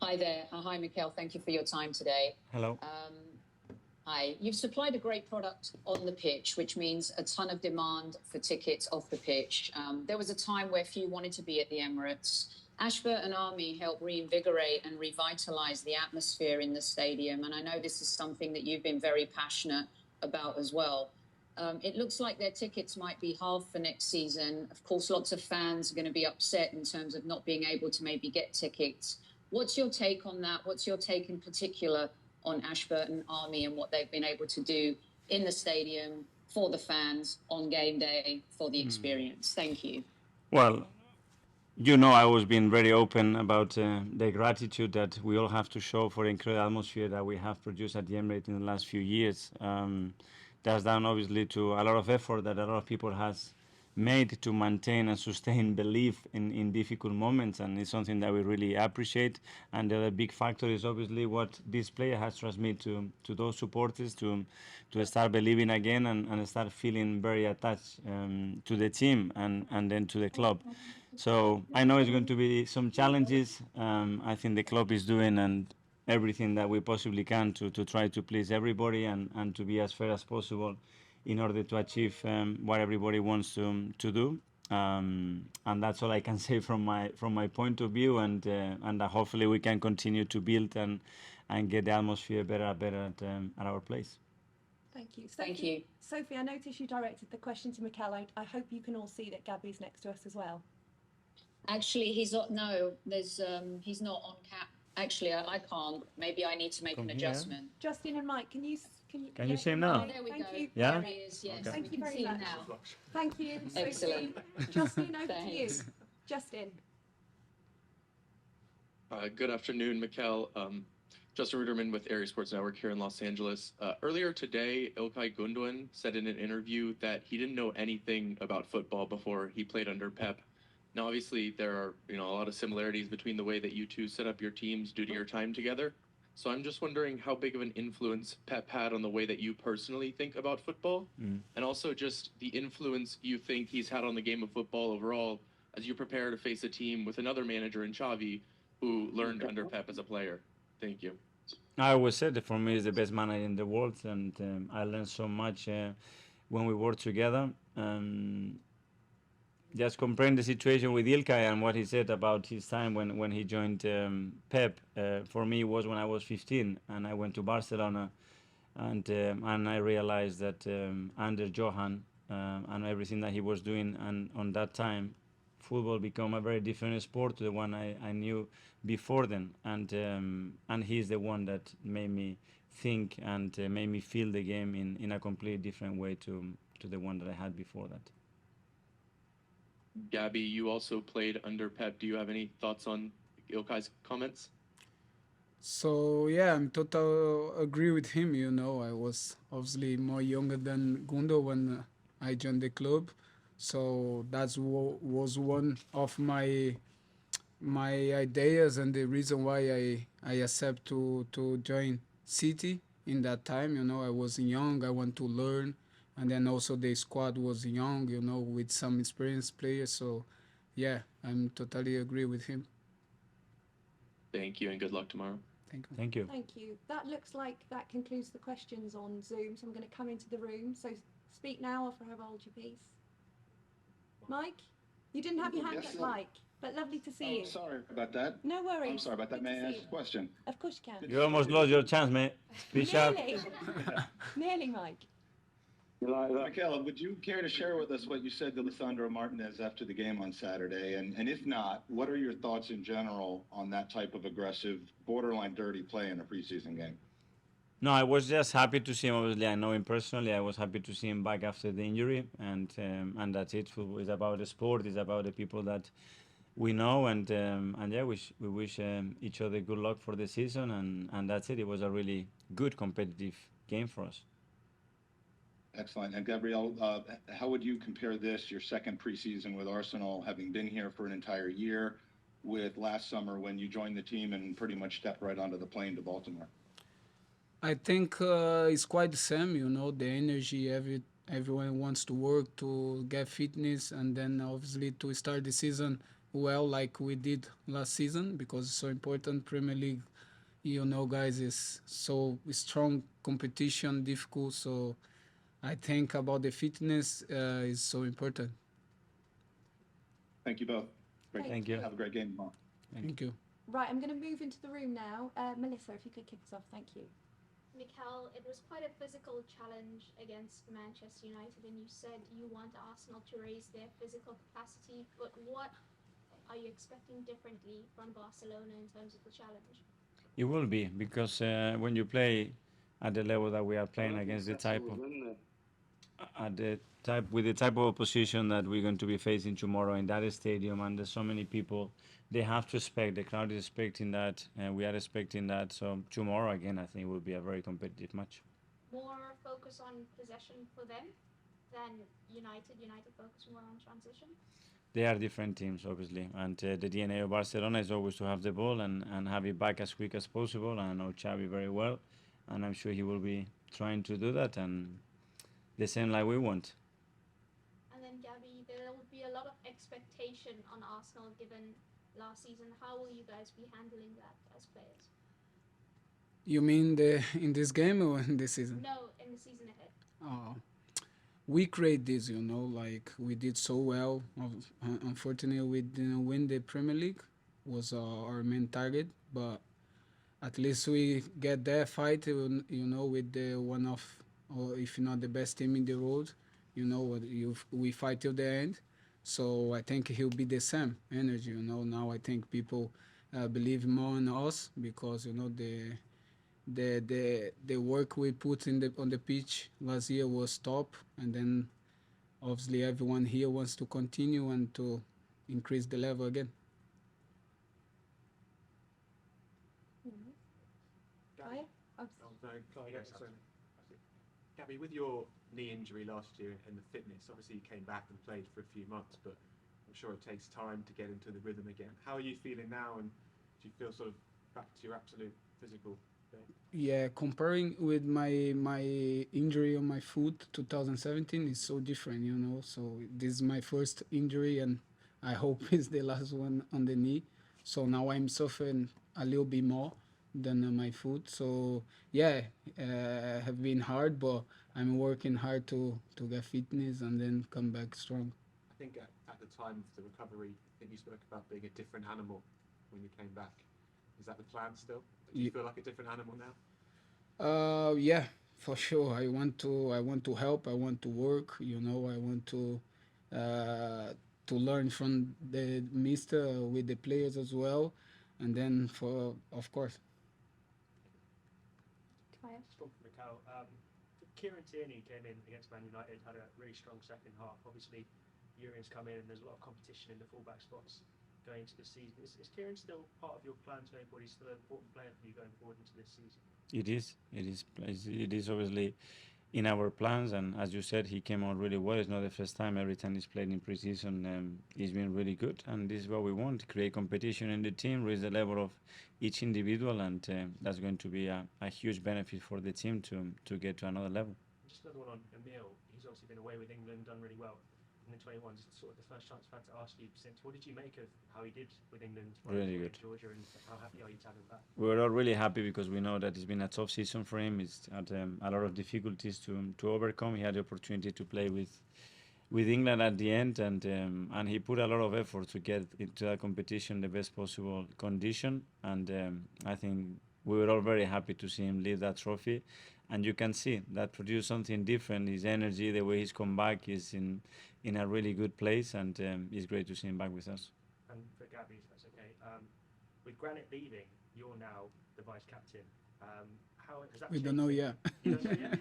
Hi there. Hi, Mikel. Thank you for your time today. Hello. Hi. You've supplied a great product on the pitch, which means a ton of demand for tickets off the pitch. There was a time where few wanted to be at the Emirates. Ashburt and Army helped reinvigorate and revitalize the atmosphere in the stadium, and I know this is something that you've been very passionate about as well. It looks like their tickets might be half for next season. Of course, lots of fans are going to be upset in terms of not being able to maybe get tickets. What's your take on that? What's your take in particular on Ashburton Army and what they've been able to do in the stadium for the fans on game day for the experience? Thank you. Well, I was being very open about the gratitude that we all have to show for the incredible atmosphere that we have produced at the Emirates in the last few years. That's down obviously to a lot of effort that a lot of people has made to maintain and sustain belief in difficult moments, and it's something that we really appreciate. And the other big factor is obviously what this player has transmitted to those supporters to start believing again and start feeling very attached to the team and then to the club. So I know it's going to be some challenges. I think the club is doing and everything that we possibly can to try to please everybody and to be as fair as possible in order to achieve what everybody wants to do. And that's all I can say from my point of view, and hopefully we can continue to build and get the atmosphere better at our place. Thank you. Thank you. Sophie, I noticed you directed the question to Mikel. I hope you can all see that Gabby's next to us as well. Actually, he's not. No, there's he's not on cap. Actually, I can't. Maybe I need to make an adjustment. Justin and Mike, can you you see him now? Oh, there we Thank go. you. Yeah? There he is. Yes. Okay. Thank you We can very see him much. now. Thank you, Sophie. Excellent. Justin, over to you. Thanks. Justin. Good afternoon, Mikel. Justin Ruderman with Area Sports Network here in Los Angeles. Earlier today, İlkay Gündoğan said in an interview that he didn't know anything about football before he played under Pep. Now, obviously, there are a lot of similarities between the way that you two set up your teams due to your time together. So I'm just wondering how big of an influence Pep had on the way that you personally think about football, and also just the influence you think he's had on the game of football overall as you prepare to face a team with another manager in Xavi who learned under Pep as a player. Thank you. I always said that for me he's the best manager in the world, and I learned so much when we worked together. Just comparing the situation with İlkay and what he said about his time when he joined Pep, for me was when I was 15 and I went to Barcelona, and I realized that under Johan and everything that he was doing, and on that time football became a very different sport to the one I knew before then, and he's the one that made me think and made me feel the game in a completely different way to the one that I had before that. Gabby, you also played under Pep. Do you have any thoughts on İlkay's comments? So yeah, I'm total agree with him. I was obviously more younger than Gundo when I joined the club, so that was one of my ideas and the reason why I accept to join City in that time. I was young, I want to learn, and then also the squad was young, with some experienced players. So yeah, I'm totally agree with him. Thank you and good luck tomorrow. Thank you. Thank you. Thank you. That looks like that concludes the questions on Zoom. So I'm going to come into the room. So speak now or forever hold your peace. Mike, you didn't have your hand up, Mike, but lovely to see you. Sorry about that. No worries. I'm sorry about that. Good May to I see ask you. a question? Of course you can. You almost lost your chance, mate. Be sharp. Nearly. Nearly, Mike. Mikel, would you care to share with us what you said to Lisandro Martinez after the game on Saturday? And if not, what are your thoughts in general on that type of aggressive, borderline dirty play in a preseason game? No, I was just happy to see him. Obviously, I know him personally. I was happy to see him back after the injury, and that's it. Football is about the sport. It's about the people that we know, and yeah, we wish each other good luck for the season, and that's it. It was a really good competitive game for us. Excellent. And Gabriel, how would you compare this, your second preseason with Arsenal, having been here for an entire year, with last summer when you joined the team and pretty much stepped right onto the plane to Baltimore? I think it's quite the same, the energy, everyone wants to work to get fitness, and then obviously to start the season well like we did last season because it's so important. Premier League, you know, guys, is so strong competition, difficult. So I think about the fitness is so important. Thank you both. Great. Thank you. Have a great game tomorrow. Thank you. Right, I'm going to move into the room now. Melissa, if you could kick us off, thank you. Mikel, it was quite a physical challenge against Manchester United, and you said you want Arsenal to raise their physical capacity, but what are you expecting differently from Barcelona in terms of the challenge? It will be because when you play at the level that we are playing against the type of at the type with the type of opposition that we're going to be facing tomorrow in that stadium, and there's so many people, they have to expect, the crowd is expecting that, and we are expecting that. So tomorrow again, I think will be a very competitive match. More focus on possession for them than United. United focus more on transition. They are different teams, obviously, and the DNA of Barcelona is always to have the ball and have it back as quick as possible. And I know Xavi very well, and I'm sure he will be trying to do that, and the same like we want. And then, Gabby, there will be a lot of expectation on Arsenal given last season. How will you guys be handling that as players? You mean the in this game or in this season? No, in the season ahead. Oh, we create this, you know, like we did so well. Unfortunately, we didn't win the Premier League. Was our main target, but at least we get that fight, you know, with the one of, or if not the best team in the world, you know, we fight till the end. So I think he'll be the same energy, you know. Now I think people believe more in us because you know the work we put in the on the pitch last year was top, and then obviously everyone here wants to continue and to increase the level again. Kaya? Gabby, with your knee injury last year and the fitness, obviously you came back and played for a few months, but I'm sure it takes time to get into the rhythm again. How are you feeling now, and do you feel sort of back to your absolute physical day? Yeah, comparing with my injury on my foot 2017 is so different, you know. So this is my first injury, and I hope it's the last one on the knee. So now I'm suffering a little bit more than on my foot. So yeah, have been hard, but I'm working hard to get fitness and then come back strong. I think at the time of the recovery, I think you spoke about being a different animal when you came back. Is that the plan still? Do you Ye- feel like a different animal now? Yeah, for sure. I want to help. I want to work. You know, I want to learn from the mister with the players as well, and then for of course. Kaya? Strong from Mikel. Kieran Tierney came in against Man United, had a really strong second half. Obviously, Urian's come in and there's a lot of competition in the fullback spots going into this season. Is Kieran still part of your plans going forward? He's still an important player for you going forward into this season? It is. It is obviously in our plans, and as you said, he came out really well. It's not the first time. Every time he's played in preseason, he's been really good, and this is what we want: create competition in the team, raise the level of each individual, and that's going to be a huge benefit for the team to get to another level. Just another one on Emil. He's obviously been away with England, done really well. In the 21, this is sort of the first chance I've had to ask you since. What did you make of how he did with England? Really good. Georgia, and how happy are you to have him back? We're all really happy because we know that it's been a tough season for him. He's had a lot of difficulties to overcome. He had the opportunity to play with England at the end, and he put a lot of effort to get into that competition the best possible condition. And I think we were all very happy to see him leave that trophy. And you can see that produced something different. His energy, the way he's come back, is in a really good place, and it's great to see him back with us. And for Gabby, if that's okay. With Granit leaving, you're now the vice captain. How has that We changed? don't know yet. You don't know yet?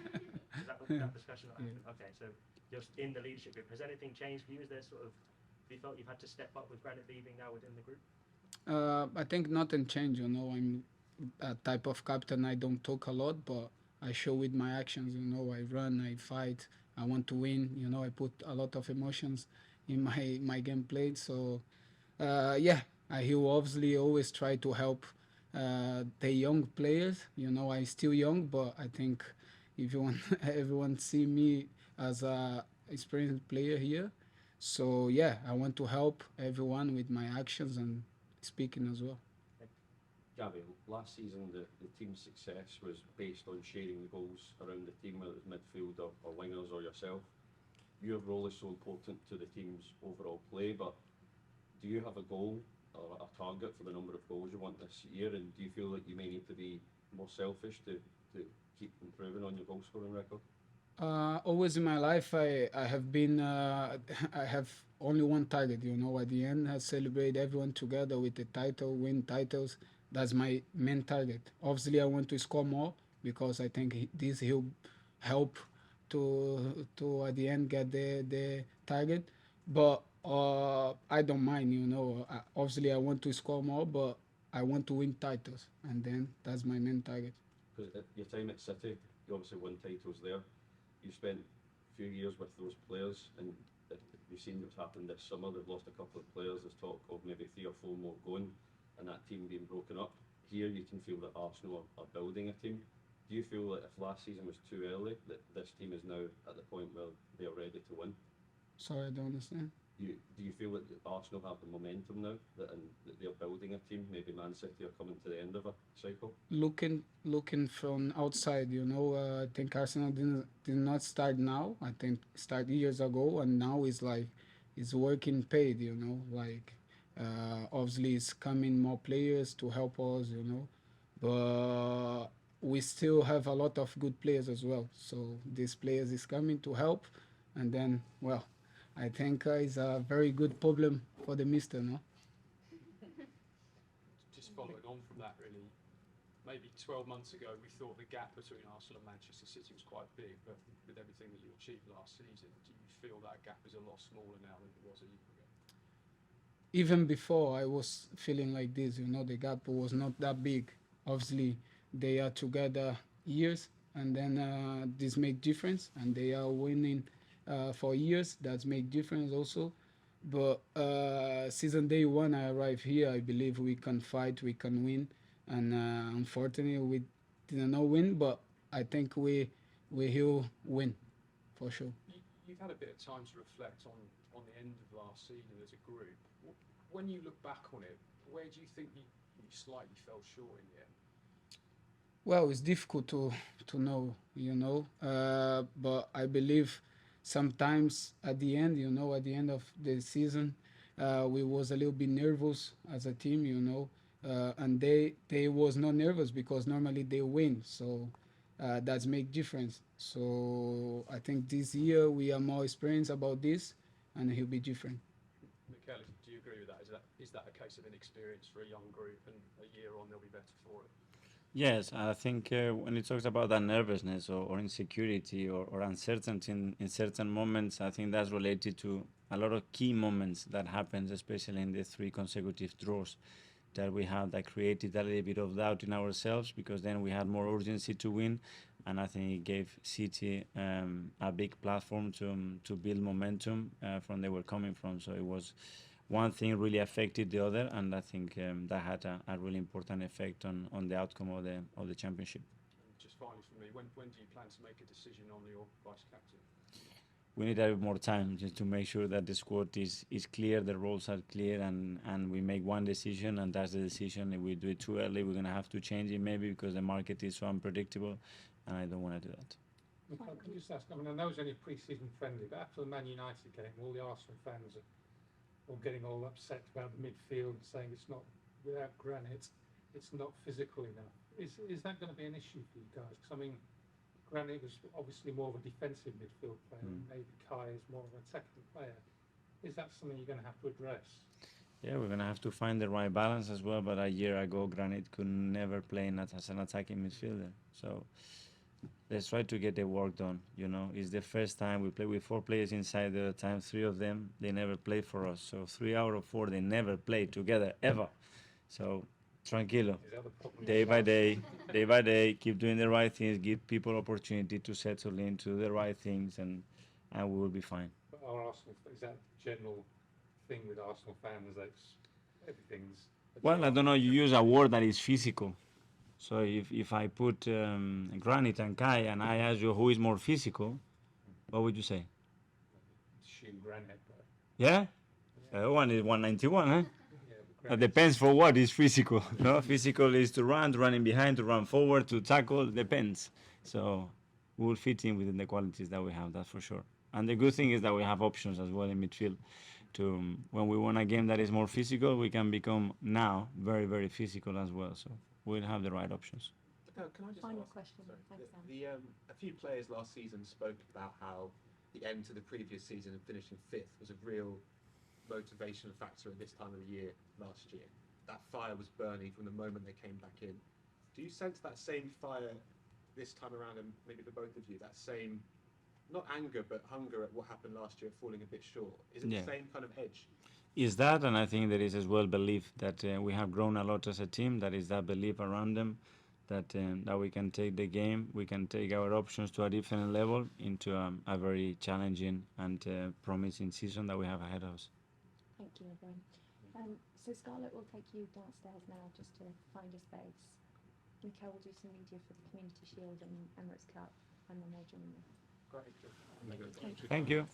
Is that discussion that happened? Okay, so just in the leadership group, has anything changed for you? Is there sort of, have you felt you've had to step up with Granit leaving now within the group? I think nothing changed. You know, I'm a type of captain. I don't talk a lot, but I show with my actions. You know, I run, I fight, I want to win. You know, I put a lot of emotions in my gameplay. So yeah, he will obviously always try to help the young players. You know, I'm still young, but I think if you want everyone see me as a experienced player here, So yeah, I want to help everyone with my actions and speaking as well. Gabby, last season the team's success was based on sharing the goals around the team, whether it was midfield or wingers or yourself. Your role is so important to the team's overall play, but do you have a goal or a target for the number of goals you want this year? And do you feel that you may need to be more selfish to keep improving on your goal scoring record? Always in my life, I have been, I have only one target, you know, at the end, I celebrate everyone together with the title, win titles. That's my main target. Obviously, I want to score more because I think this will help to at the end get the target. But I don't mind, you know. Obviously, I want to score more, but I want to win titles, and then that's my main target. Because at your time at City, you obviously won titles there. You spent a few years with those players, and you've seen what's happened this summer. They've lost a couple of players. There's talk of maybe 3 or 4 more going, and that team being broken up. Here, you can feel that Arsenal are building a team. Do you feel that if last season was too early, that this team is now at the point where they are ready to win? Sorry, I don't understand. Do you feel that Arsenal have the momentum now and that they're building a team? Maybe Man City are coming to the end of a cycle. Looking from outside, you know, I think Arsenal did not start now. I think start years ago, and now it's like it's working paid. You know, like obviously it's coming more players to help us. You know, but we still have a lot of good players as well. So these players is coming to help, and then well, I think it's a very good problem for the mister, no? Just following on from that, really, maybe 12 months ago, we thought the gap between Arsenal and Manchester City was quite big, but with everything that you achieved last season, do you feel that gap is a lot smaller now than it was a year ago? Even before, I was feeling like this, you know, the gap was not that big. Obviously, they are together years, and then this make difference, and they are winning for years. That make difference also. But season day one, I arrived here. I believe we can fight, we can win, and unfortunately, we did not win. But I think we will win for sure. You've had a bit of time to reflect on the end of last season as a group. When you look back on it, where do you think you slightly fell short in the end? Well, it's difficult to know, you know, but I believe sometimes at the end, you know, at the end of the season, we was a little bit nervous as a team, you know, and they was not nervous because normally they win, so that's make difference. So I think this year we are more experienced about this, and he'll be different. Mikel, do you agree with that? Is that a case of inexperience for a young group, and a year on they'll be better for it? Yes, I think when it talks about that nervousness or insecurity or uncertainty in certain moments, I think that's related to a lot of key moments that happens, especially in the 3 consecutive draws that we had that created a little bit of doubt in ourselves, because then we had more urgency to win, and I think it gave City a big platform to build momentum from they were coming from. So it was one thing really affected the other, and I think that had a really important effect on the outcome of the championship. And just finally for me, when do you plan to make a decision on your vice captain? We need a bit more time just to make sure that the squad is clear, the roles are clear, and we make one decision, and that's the decision. If we do it too early, we're going to have to change it maybe because the market is so unpredictable, and I don't want to do that. Mikel, can I just ask, I mean, I know it's only a pre-season friendly, but after the Man United game, all the Arsenal fans are all getting all upset about the midfield, saying it's not, without Granit, it's not physical enough. Is that going to be an issue for you guys? Because, I mean, Granit was obviously more of a defensive midfield player, and maybe Kai is more of an attacking player. Is that something you're going to have to address? Yeah, we're going to have to find the right balance as well, but a year ago, Granit could never play as an attacking midfielder. So let's try to get the work done, you know. It's the first time we play with 4 players inside the time. 3 of them, they never played for us. So 3 out of 4, they never played together, ever. So tranquilo, day by day, keep doing the right things, give people opportunity to settle into the right things, and we will be fine. But are Arsenal, is that general thing with Arsenal fans that everything's... Well, I don't know, you use a word that is physical. So if I put Granit and Kai and I ask you who is more physical, what would you say? Assume Granit, but Yeah? The other one is 191, huh? Yeah, It depends for what is physical. No, physical is to run, running behind, to run forward, to tackle. Depends. So we'll fit in within the qualities that we have. That's for sure. And the good thing is that we have options as well in midfield. To when we want a game that is more physical, we can become now very, very physical as well. So we'll have the right options. Can I just Final ask, question. sorry, Thanks, Sam. a few players last season spoke about how the end to the previous season and finishing fifth was a real motivation factor at this time of the year last year. That fire was burning from the moment they came back in. Do you sense that same fire this time around, and maybe for both of you, that same, not anger, but hunger at what happened last year, falling a bit short? Is it Yeah. the same kind of edge? Is that, and I think there is as well belief that we have grown a lot as a team. That is that belief around them, that we can take the game, we can take our options to a different level into a very challenging and promising season that we have ahead of us. Thank you, everyone. So Scarlett will take you downstairs now just to find a space. Mikel will do some media for the Community Shield and Emirates Cup, and then they'll join you. Great. Thank you.